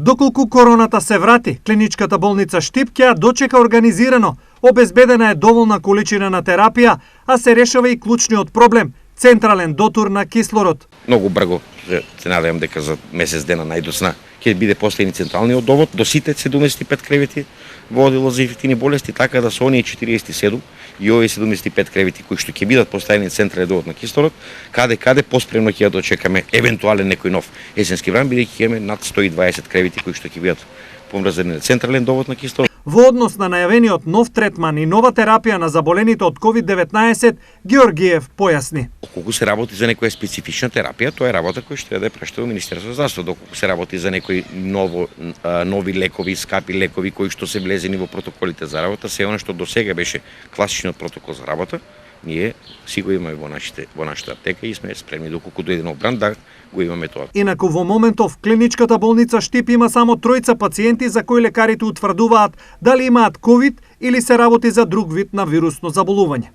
Доколку короната се врати, клиничката болница Штип ќе ја дочека организирано. Обезбедена е доволна количина на терапија, а се решава и клучниот проблем – централен дотур на кислород. Многу брго се надевам дека за месец дена најдосна ќе биде последни централниот довод до сите 75 кревети во одделот за инфективни болести, така да со оние 47 и овие 75 кревети кои што ќе бидат поставени централен довод на кислород, каде поспремно ќе ја дочекаме евентуален некој нов есенски вран, бидејќи ќе имаме над 120 кревети кои што ќе бидат помрзани на централен довод на кислород. Во однос на најавениот нов третман и нова терапија на заболените од COVID-19, Георгиев појасни. Доколку се работи за некоја специфична терапија, тоа е работа која што треба да ја прештава Министерството за здравство. Доколку се работи за некои нови лекови, скапи лекови кои што се влезени во протоколите за работа, се она што досега беше класичниот протокол за работа, ние си го имаме во нашата аптека и сме спремни доколку дојде нов бранд да го имаме тоа. Инаку во моментов клиничката болница Штип има само 3 пациенти за кои лекарите утврдуваат дали имаат ковид или се работи за друг вид на вирусно заболување.